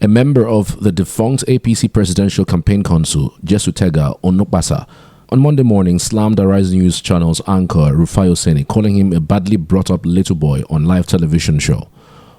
A member of the defunct APC Presidential Campaign Council, Jesutega Onokbasa, on Monday morning slammed Arise News Channel's anchor Rufai, calling him a badly brought-up little boy on live television show.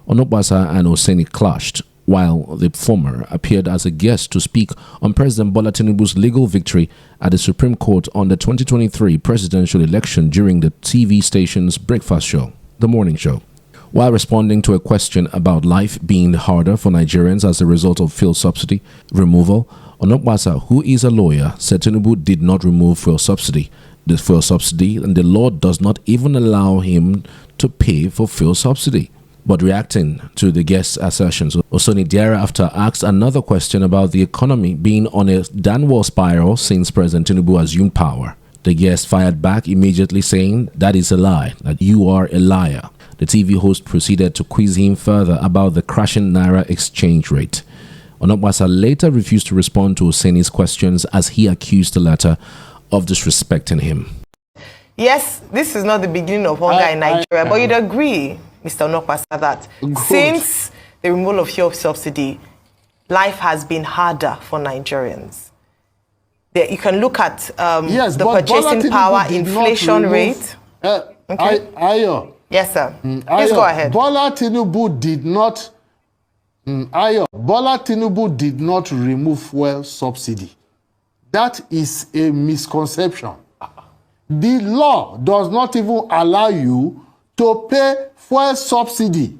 Onokbasa and Oseni clashed, while the former appeared as a guest to speak on President Bola Tinubu's legal victory at the Supreme Court on the 2023 presidential election during the TV station's breakfast show, The Morning Show. While responding to a question about life being harder for Nigerians as a result of fuel subsidy removal, Onokbasa, who is a lawyer, said Tinubu did not remove fuel subsidy. The fuel subsidy and the law does not even allow him to pay for fuel subsidy. But reacting to the guest's assertions, Osoni thereafter asked another question about the economy being on a downward spiral since President Tinubu assumed power. The guest fired back immediately saying, "That is a lie, that you are a liar." The TV host proceeded to quiz him further about the crashing Naira exchange rate. Onokbasa later refused to respond to Oseni's questions as he accused the latter of disrespecting him. Yes, this is not the beginning of hunger in Nigeria, but you'd agree, Mr. Onokbasa, that since the removal of fuel subsidy, life has been harder for Nigerians. You can look at the purchasing power, inflation rate. Ayo. Yes, sir. Please go ahead. Bola Tinubu did not. Bola Tinubu did not remove fuel subsidy. That is a misconception. The law does not even allow you to pay fuel subsidy.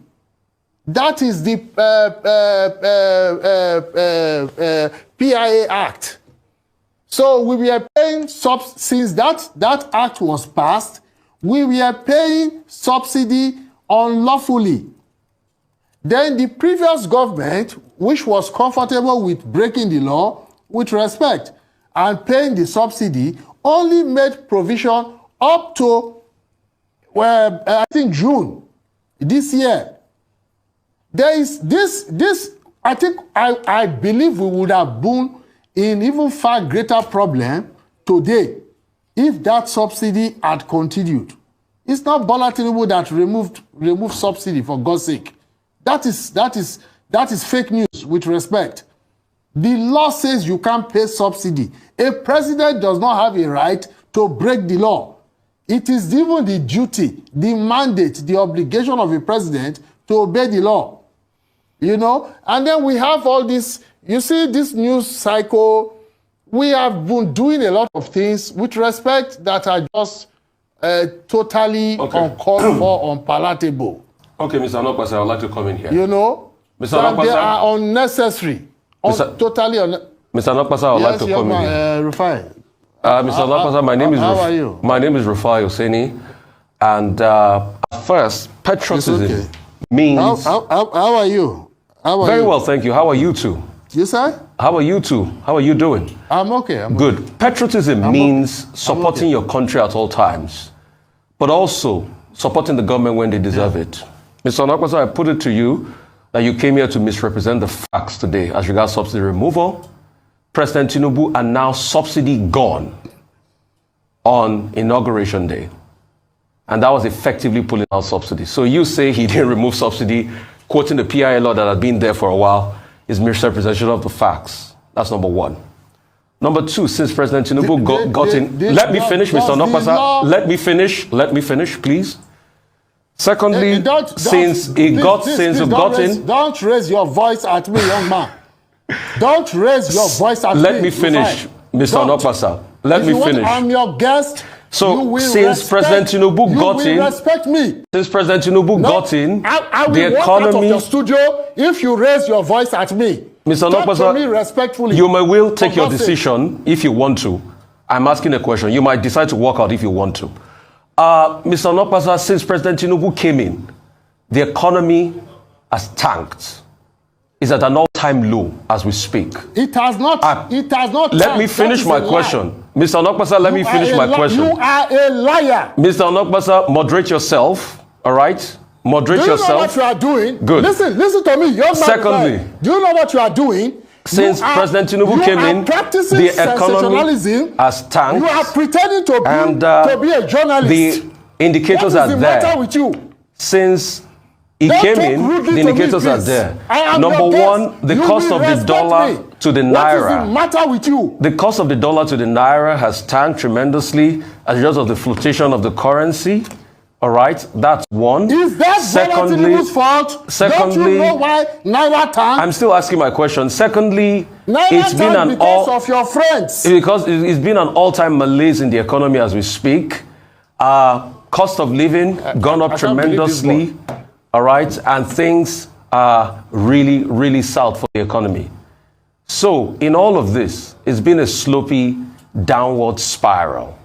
That is the PIA Act. So we were paying since that act was passed, we were paying subsidy unlawfully. Then the previous government, which was comfortable with breaking the law with respect and paying the subsidy, only made provision up to I think June this year. There is this I think I believe we would have been in even far greater problem today if that subsidy had continued. It's not Bola Tinubu that removed subsidy, for God's sake. That is fake news with respect. The law says you can't pay subsidy. A president does not have a right to break the law. It is even the duty, the mandate, the obligation of a president to obey the law. You know? And then we have all this, you see this news cycle, we have been doing a lot of things with respect that are just totally uncalled for, unpalatable. Okay, Mr. Onokbasa, I would like to come in here. You know? Mr. Onokbasa, they are unnecessary. Totally unnecessary. Mr. Onokbasa, I would like to come in here. Rufai. Mr. Onokbasa, my name is how are you? My name is Rufai Oseni. And first, patriotism means... How are you? Very well, thank you. How are you two? You say? How are you two? How are you doing? I'm okay. Good. Okay. Patriotism means supporting your country at all times, but also supporting the government when they deserve it. Mr. Onokbasa, I put it to you that you came here to misrepresent the facts today as regards subsidy removal. President Tinubu announced subsidy gone on Inauguration Day. And that was effectively pulling out subsidy. So you say he didn't remove subsidy, quoting the PIA law that had been there for a while, is misrepresentation of the facts. That's number one. Number two, since President Tinubu got in... Let me finish, Mr. Onokbasa. Let me finish, please. Secondly, since he got in... Don't raise your voice at me, young man. Don't raise your voice at me. Let me finish, Mr. Onokbasa. Let me finish. I'm your guest. So, since President Tinubu got in... respect me. Since President Tinubu got in, I will walk out of your studio if you raise your voice at me. Mr. Talk to me Onokbasa, respectfully. you may will take your decision if you want to. I'm asking a question. You might decide to walk out if you want to. Mr. Onokbasa, since President Tinubu came in, the economy has tanked. It's at an all-time low as we speak. It has not. It has not. Let me finish my question. Mr. Onokbasa, let me finish my question. You are a liar. Mr. Onokbasa, moderate yourself. All right? Moderate yourself. Do you know what you are doing? Good. Listen to me. Young Secondly, do you know what you are doing? Since President Tinubu came in, the economy has tanked. You are pretending to be a journalist. The indicators are there. What is the matter with you? Since He Don't came talk in, rudely the to me, indicators are please. there. I am Number your guest. one, the You cost will of the respect dollar me. to the What is the naira. matter with you? The cost of the dollar to the naira has tanked tremendously as a result of the fluctuation of the currency. All right, that's one. Is that Tinubu's fault? Don't you know why Naira tanked? I'm still asking my question. Secondly, Naira it's been tanked because of your friends. because it's been an all-time malaise in the economy as we speak. Cost of living gone up tremendously. All right, and things are really, really south for the economy. So, in all of this, it's been a slopey downward spiral.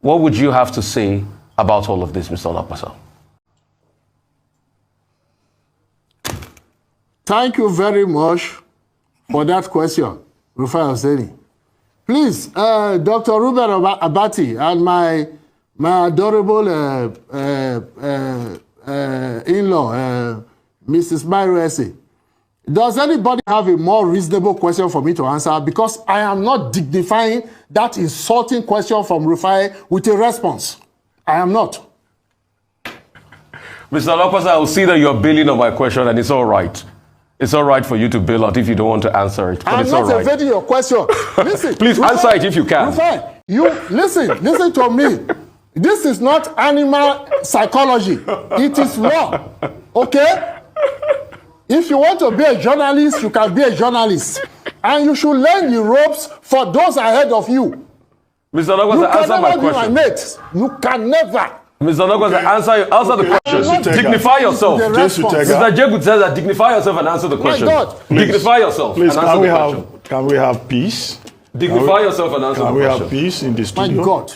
What would you have to say about all of this, Mr. Onapasa? Thank you very much for that question, Rufai Oseni. Please, Dr. Ruben Abati and my adorable in-law, Mrs. Mairese, does anybody have a more reasonable question for me to answer? Because I am not dignifying that insulting question from Rufai with a response. I am not. Mr. Onapasa, I will see that you're bailing on my question, and it's all right. It's all right for you to bail out if you don't want to answer it. But I'm it's not all right. evading your question. Listen, Please Rufai, answer it if you can. Rufai, you listen to me. This is not animal psychology. It is law. Okay? If you want to be a journalist, you can be a journalist. And you should learn the ropes for those ahead of you. Mr. Onapasa, answer my question. You my mate. You can never. Mr. Onapasa, answer the question. Dignify yourself. Mr. Jegu says that dignify yourself and answer the question. My God. Dignify yourself Please, and answer the question. can we have peace? Dignify yourself and answer the Can we question. have peace in the My studio? God.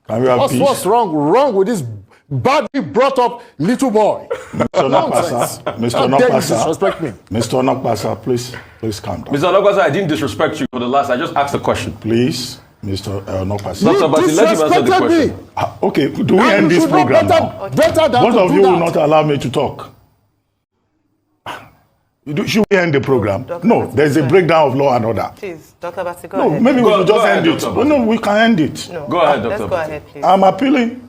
Can we have peace? What's wrong with this badly brought up little boy? Mr. Onapasa, Mr. How dare you Onapasa, disrespect me? Mr. Onapasa, please calm down. Mr. Onapasa, I didn't disrespect you for the last. I just asked the question. Please, Mr. Onapasa. Dr. Abati, let him answer the disrespected question. me. Okay, do we And end you this should know program now? better than Both to of do you will that. not allow me to talk. Should we end the program? No, there's a breakdown of law and order. Please, Dr. Basi, go No, ahead. maybe we should just ahead, end it. Dr. Oh, no, we can end it. No, Go ahead, let's Dr. go Basi. ahead, please. I'm appealing.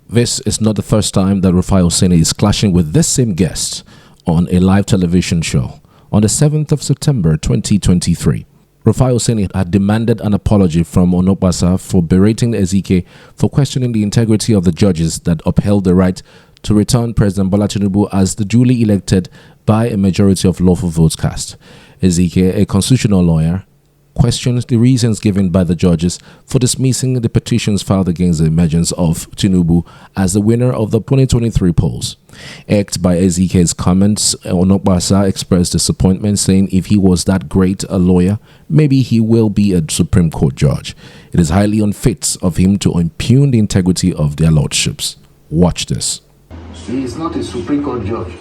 This is not the first time that Rufai Oseni is clashing with this same guest on a live television show. On the 7th of September 2023, Rufai Oseni had demanded an apology from Onapasa for berating Ezike for questioning the integrity of the judges that upheld the right to return President Bola Tinubu as the duly elected by a majority of lawful votes cast. Ezike, a constitutional lawyer, questions the reasons given by the judges for dismissing the petitions filed against the emergence of Tinubu as the winner of the 2023 polls. Irked by Ezike's comments, Onapasa expressed disappointment, saying if he was that great a lawyer, maybe he will be a Supreme Court judge. It is highly unfit of him to impugn the integrity of their lordships. Watch this. He is not a Supreme Court judge.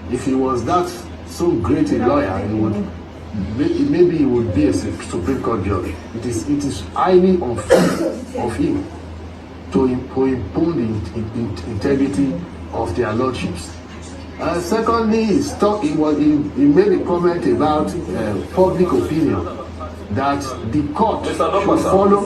If he was that so great a lawyer, maybe he would be a Supreme Court judge. It is highly unfit of him to impugn the integrity of their lordships. Secondly, he made a comment about public opinion, that the court should follow.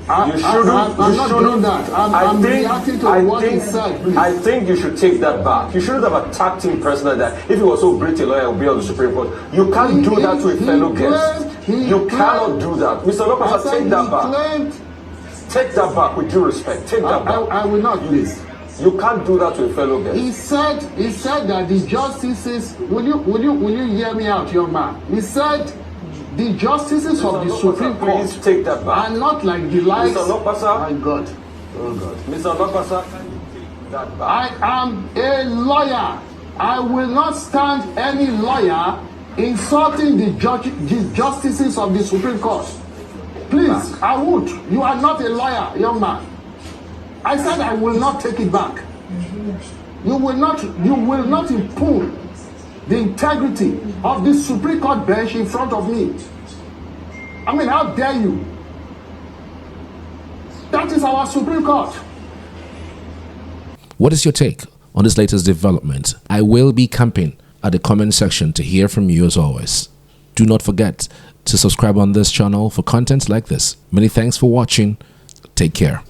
I'm not doing that. I'm reacting to what he said, please. I think you should take that back. You shouldn't have attacked him personally that if he was so great a lawyer, he would be on the Supreme Court. You can't do that to a fellow guest. You cannot do that. Mr. Onapasa, take that back. Take that back with due respect. Take that back. I will not, please. You can't do that to a fellow guest. He said that the justices, will you hear me out, young man? He said the justices of the Supreme Court Please take that back. are not like the likes. Mr. Onapasa. My God. Oh God. Mr. Onapasa, take that back. I am a lawyer. I will not stand any lawyer insulting the justices of the Supreme Court. Please, I would. You are not a lawyer, young man. I said I will not take it back. You will not impugn the integrity of the Supreme Court bench in front of me. I mean, how dare you? That is our Supreme Court. What is your take on this latest development? I will be camping at the comment section to hear from you as always. Do not forget to subscribe on this channel for content like this. Many thanks for watching. Take care.